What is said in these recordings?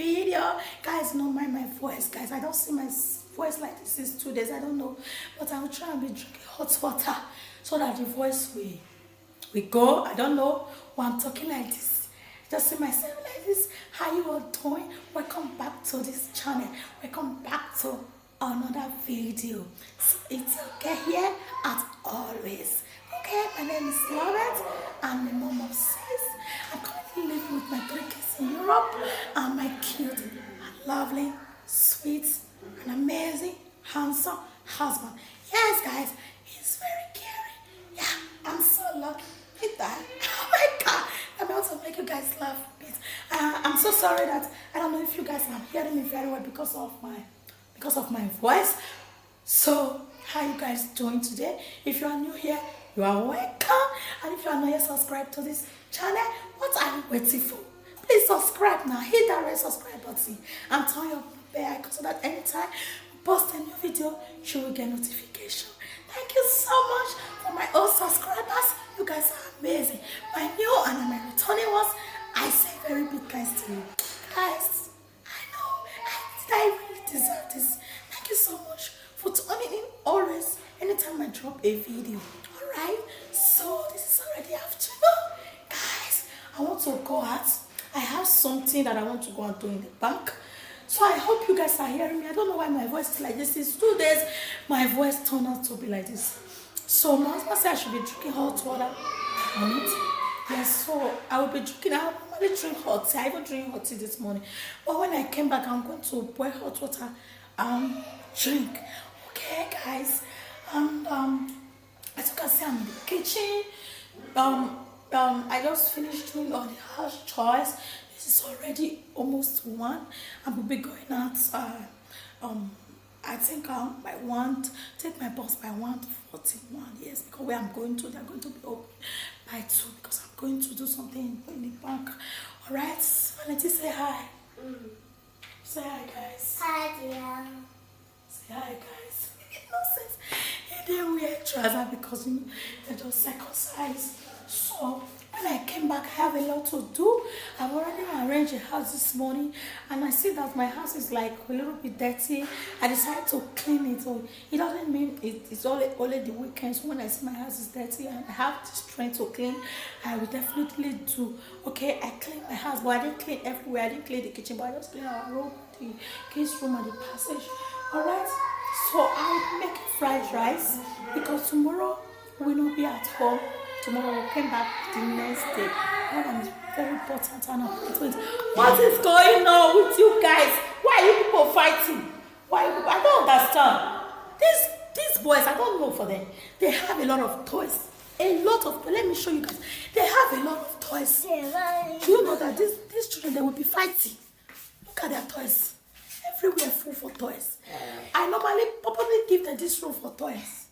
video. Guys, don't mind my voice, guys. I don't see my voice like this is 2 days. I don't know, but I will try and be drinking hot water so that the voice will go. I don't know why I'm talking like this. Just see myself like this. How you all doing? Welcome back to this channel. Welcome back to another video. So it's okay here as always. Okay, my name is Loveth. I'm the mom of 6. I'm currently living with my 3 kids in Europe and my cute, lovely, sweet, and amazing, handsome husband. Yes, guys, he's very caring. Yeah, I'm so lucky with that. Oh my God, I'm about to make you guys laugh a bit. I'm so sorry that I don't know if you guys are hearing me very well because of my voice. So, how you guys doing today? If you are new here, you are welcome. And if you are not yet subscribed to this channel, what are you waiting for? Please subscribe now. Hit that red subscribe button and turn your bell icon so that anytime we post a new video, you will get notification. Thank you so much for my old subscribers. You guys are amazing. My new and my returning ones, I say very big thanks to you. Guys, I know I really deserve this. Thank you so much for tuning in always anytime I drop a video. Alright, so this is already afternoon. Guys, I want to go out. I have something that I want to go and do in the bank. So I hope you guys are hearing me. I don't know why my voice is like this. It's 2 days. My voice turned out to be like this. So my husband said I should be drinking hot water on it. Yes, so I will be drinking. I normally drink hot tea. I even drink hot tea this morning. But when I came back, I'm going to boil hot water and drink. Okay, guys. And as you can see, I'm in the kitchen. I just finished doing all the house chores. This is already almost 1. I will be going out. I think by 1, take my bus by 1:41. Yes, because where I'm going to, they're going to be open by 2 because I'm going to do something in the bank. All right, Valentin, say hi. Say hi, guys. Hi, dear. Say hi, guys. Nonsense. He didn't wear trousers because they're just circumcised. So when I came back, I have a lot to do. I've already arranged the house this morning, and I see that my house is like a little bit dirty. I decided to clean it. So it doesn't mean it's only the weekends when I see my house is dirty and I have the strength to clean. I will definitely do. Okay, I cleaned my house, but I didn't clean everywhere. I didn't clean the kitchen, but I just cleaned our room, the kids' room, and the passage. All right. So I'll make fried rice because tomorrow we will not be at home. Tomorrow we'll come back the next day. That is very important and important. What is going on with you guys? Why are you people fighting? Why you people? I don't understand. These boys, I don't know for them. They have a lot of toys. A lot of, let me show you guys. They have a lot of toys. Do you know that these children, they will be fighting? Look at their toys. Everywhere full for toys. I normally probably give them this room for toys.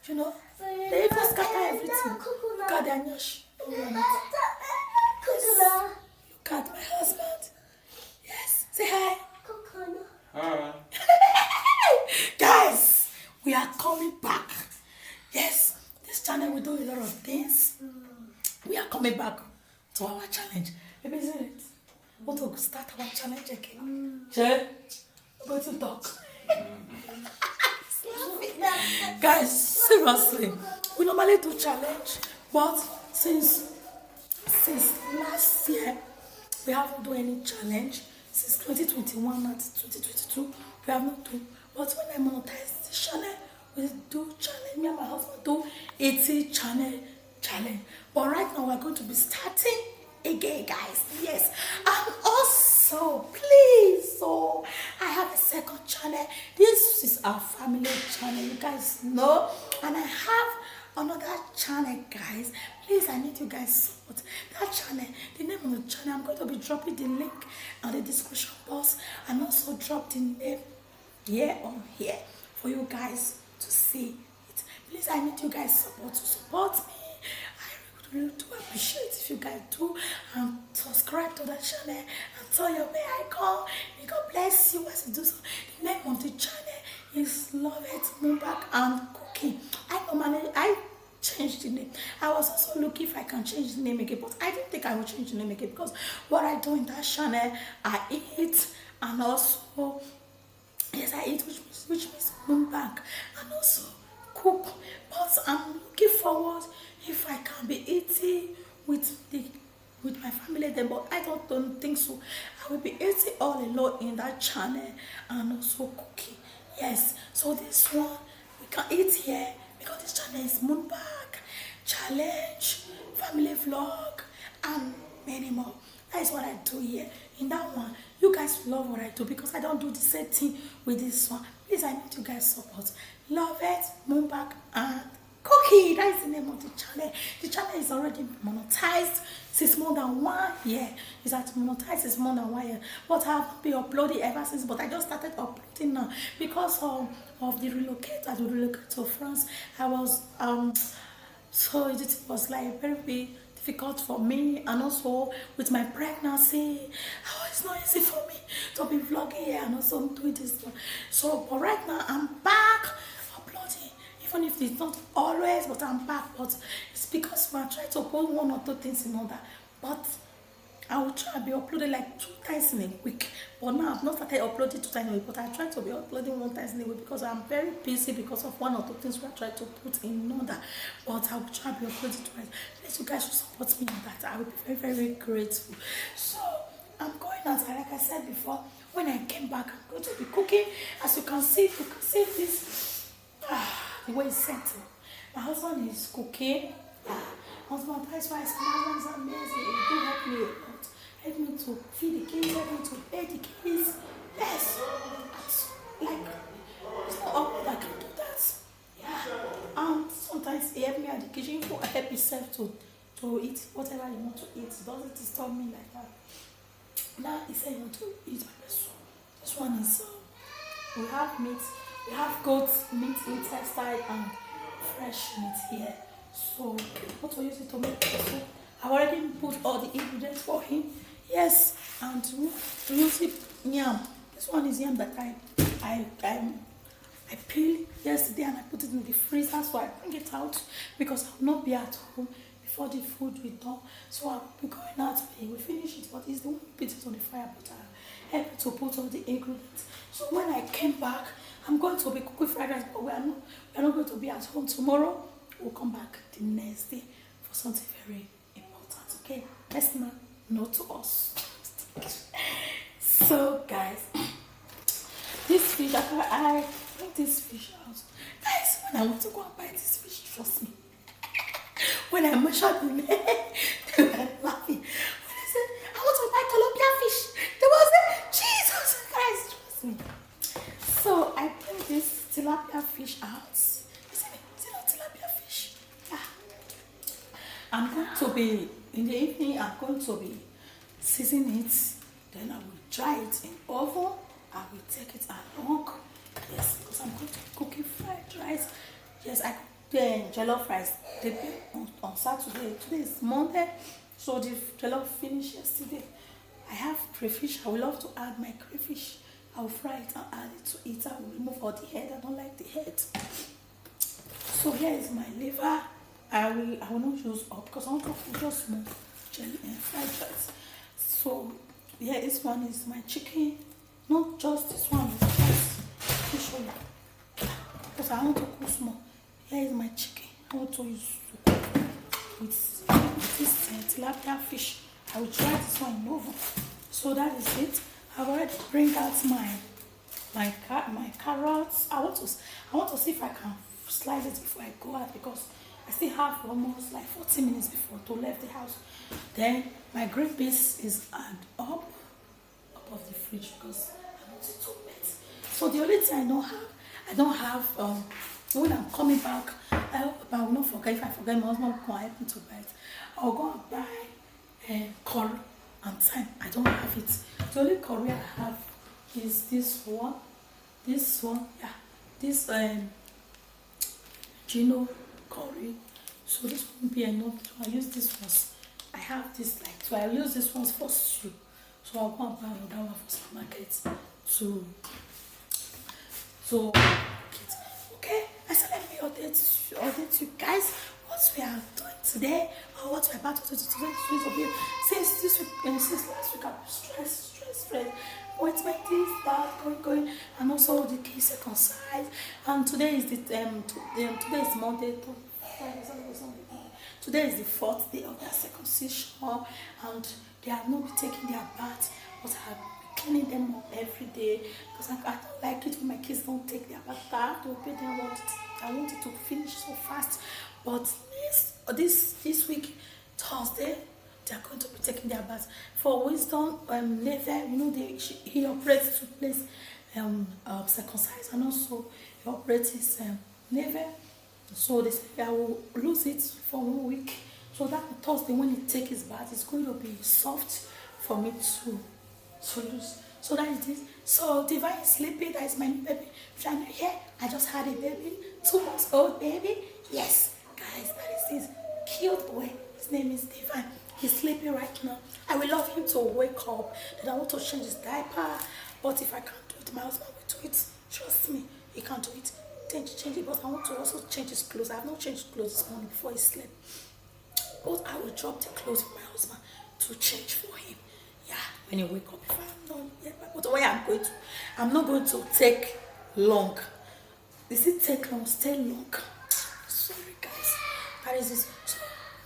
You know? They even scatter everything. Look at their nyash. Look at my husband. Yes. Say hi. Hi. Guys, we are coming back. Yes. This channel will do a lot of things. We are coming back to our challenge. Maybe isn't it? We want to start our challenge again. Sure? We're going to talk. Guys, seriously, we normally do challenge, but since last year we haven't done any challenge. Since 2021 and 2022 we have not done. But when I monetize the channel, we do challenge. Me and my husband do 80 channel challenge. But right now we're going to be starting again, guys. Yes, and also please, so I have a second channel. This is our family channel, you guys know, and I have another channel, guys. Please, I need you guys support that channel. The name of the channel, I'm going to be dropping the link on the description box and also drop the name here on here for you guys to see it. Please, I need you guys support me. I really do appreciate if you guys do subscribe to the channel and turn your bell icon. May God bless you as you do so. The name of the channel is Loveth, Mukbang and Cooking. I changed the name. I was also looking if I can change the name again, but I didn't think I would change the name again because what I do in that channel, I eat and also, yes, I eat, which means mukbang, and also cook. But I'm looking forward if I can be eating with my family then, but I don't think so. I will be eating all alone in that channel and also cooking. Yes, so this one we can eat here because this channel is mukbang, challenge, family vlog, and many more. That is what I do here. In that one, you guys love what I do because I don't do the same thing with this one. Please, I need you guys support. Loveth, mukbang, and cookie. That is the name of the channel. The channel is already monetized since more than 1 year. It's at monetized since more than 1 year. But I haven't been uploading ever since. But I just started uploading now because of the relocate. I relocate to France. I was so it was like very big difficult for me, and also with my pregnancy, it's not easy for me to be vlogging here and also doing this one. So but right now I'm back uploading, even if it's not always, but I'm back. But it's because I try to put 1 or 2 things in order, but I will try to be uploading like 2 times in a week. But now I've not started uploading 2 times in a week, but I try to be uploading 1 time in a week because I'm very busy because of 1 or 2 things we are trying to put in order. But I will try to be uploading twice. Please, you guys should support me in that. I will be very, very grateful. So I'm going out, like I said before. When I came back, I'm going to be cooking. As you can see this. The way it's settled. My husband is cooking. Husband, that's why my husband is amazing. He do help me a lot. Help me to feed the kids, help me to pay the kids. Yes. Like, it's not all that I can do that. Yeah. Sometimes he help me at the kitchen. He help himself to eat whatever you want to eat. He doesn't disturb me like that. Now he said you want to eat my soup. This one is we have meat. We have goat meat intestine and fresh meat here. So what to use it to make the soup? I've already put all the ingredients for him. Yes, and to use it yam. This one is yam that I peeled yesterday and I put it in the freezer, so I bring it out because I will not be at home before the food will done. So I'll be going out. We will finish it, but it's the one who put it on the fire. But I help to put all the ingredients. So when I came back, I'm going to be cooking fried rice, but we are not going to be at home tomorrow. We'll come back the next day for something very important. Okay, let's not know to us. So guys, this fish, I bring this fish out. Guys, when I want to go and buy this fish, trust me. When I measured the name, they were laughing. When I said, I want to buy tilapia fish, they were saying, Jesus Christ, trust me. So I bring this tilapia fish out. I'm going to be, in the evening, I'm going to be seasoning it. Then I will dry it in oven. I will take it along. Yes, because I'm going to be cooking fried rice. Yes, I cooked jollof rice on Saturday. Today is Monday, so the jollof finished yesterday. I have crayfish. I would love to add my crayfish. I will fry it and add it to it. I will remove all the head. I don't like the head. So here is my liver. I will not use up because I want to cook just small jelly and fried rice. So yeah, this one is my chicken. Not just this one, it's just fish oil. Because I want to cook small. Here is my chicken. I want to use to cook with this tilapia fish. I will try this one in oven. So that is it. I've already bring out my carrots. I want to see if I can slice it before I go out because I still have almost like 40 minutes before to leave the house. Then my green beans is up of the fridge because I want it to wet. So the only thing I don't have when I'm coming back, I hope I will not forget. If I forget, my husband will come and help me to buy it. I'll go and buy curry and thyme. I don't have it. The only curry I have is this one, yeah, this Gino curry. So this won't be enough. So I use this first. I have this like, so I use this one for stew. So I'll go and buy another one for supermarket. Okay, I said let me update you guys what we are doing today, or what we're about to do today, since this week, since last week, I've been stress. Appointment, this, that, going, and also the kids circumcised. And today is today is Monday. Today is the 4th day of their circumcision, and they have not been taking their bath, but I have been cleaning them up every day because I don't like it when my kids don't take their bath. I have to obey them. I want it to finish so fast. But this week, Thursday, they are going to be taking their bath. For wisdom, Nathan, he operates 2 places, circumcised, and also he operates his navel. So they say I will lose it for 1 week. So that Thursday when he takes his bath, it's going to be soft for me to lose. So that is this. So Divine is sleeping. That is my new baby. Shana here. I just had a baby, 2 months old baby. Yes, guys, that is this cute boy. His name is Divine. He's sleeping right now. I will love him to wake up. Then I want to change his diaper. But if I can't do it, my husband will do it. Trust me, he can't do it. Change it, but I want to also change his clothes. I have not changed clothes this morning before he slept. But I will drop the clothes for my husband to change for him. Yeah, when he wake up, if I'm not yet. But the way I'm not going to take long. Is it take long? Stay long. Sorry, guys. That is this. So,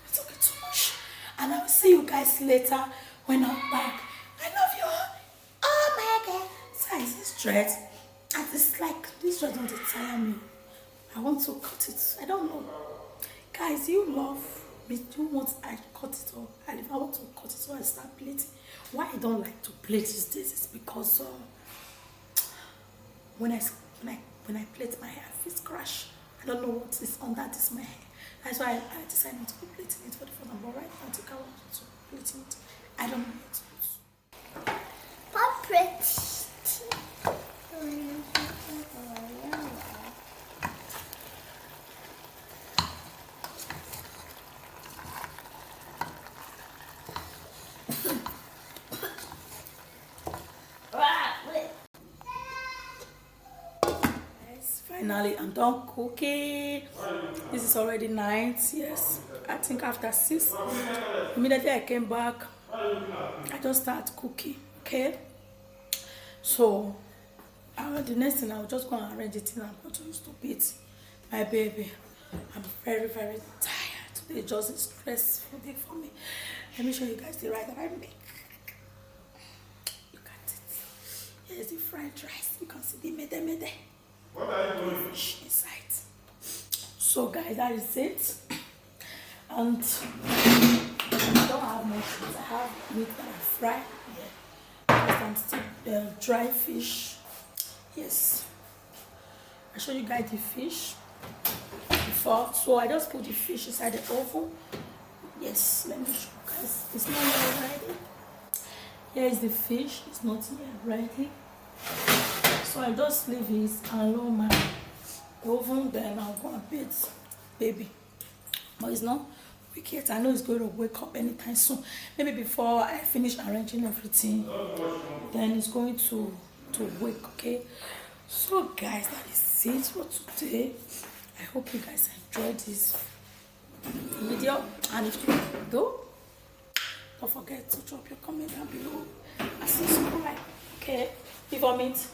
it's okay too much. And I will see you guys later when I'm back. I love you all. Oh my God. So is this dress? And it's like, this dress don't tire me. I want to cut it. I don't know. Guys, you love me. You want I cut it off. And if I want to cut it off, I start plaiting. Why I don't like to plait these days is because when I plait my hair, I feel scratch. I don't know what is under this my hair. That's why I decided not to be plaiting it for the phone. But right now, I think I want to plait it. I don't know what. Not pretty. Finally, I'm done cooking. This is already night. Yes, I think after 6, immediately I came back, I just started cooking. Okay, so the next thing I'll just go and arrange it and I'm going to use to beat my baby. I'm very tired today. Just a stressful day for me. Let me show you guys the rice that I make. Look at it. Here's the fried rice. You can see the mede. What are you doing? Fish inside. So guys, that is it. And I don't have much meat. I have meat that I fry. Yeah. Because I'm still dry fish. Yes. I showed you guys the fish before. So I just put the fish inside the oven. Yes, let me show you guys. It's not yet ready. Here is the fish. It's not yet ready. So I just leave it and lower my oven, then I'll go and beat baby. But it's not wake yet. I know it's going to wake up anytime soon. Maybe before I finish arranging everything, then it's going to wake, okay? So guys, that is it for today. I hope you guys enjoyed this video. And if you do, don't forget to drop your comment down below and subscribe, okay? Leave a comment.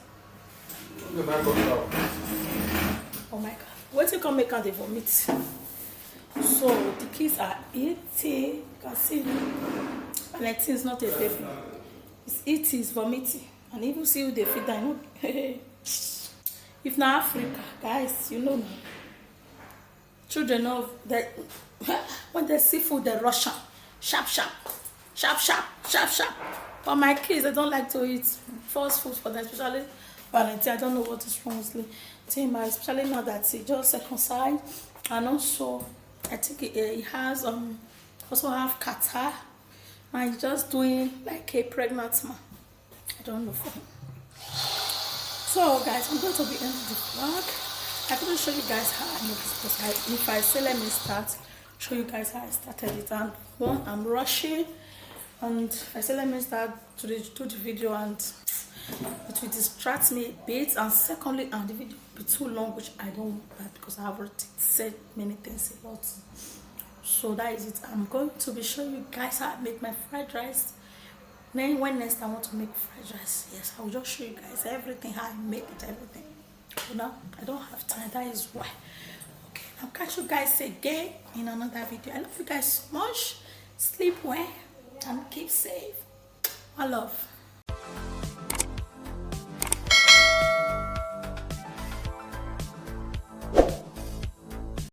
Oh my God, what you can make and they vomit. So the kids are eating. You can see Valentin is not a baby. It's eating, it's vomiting. And even see who they feed them. If not Africa, guys, you know now. Children of that when they see food, they rush up. Sharp. But my kids, they don't like to eat fast food for them, especially Valentin. I don't know what is wrong with him, especially now that he just circumcised, and also I think he has also have catarrh, and he's just doing like a pregnant man. I don't know for him. So guys, I'm going to be ending the vlog. I couldn't show you guys how I make this because if I say let me start, show you guys how I started it. And one, I'm rushing, and I say let me start to do the video, and it will distract me a bit, and secondly, and the video will be too long, which I don't want that because I have already said many things about it. So that is it. I'm going to be showing you guys how I make my fried rice. Then when next I want to make fried rice, yes, I will just show you guys everything, how I make it, everything. You know, I don't have time, that is why. Okay, I'll catch you guys again in another video. I love you guys so much. Sleep well and keep safe. I love.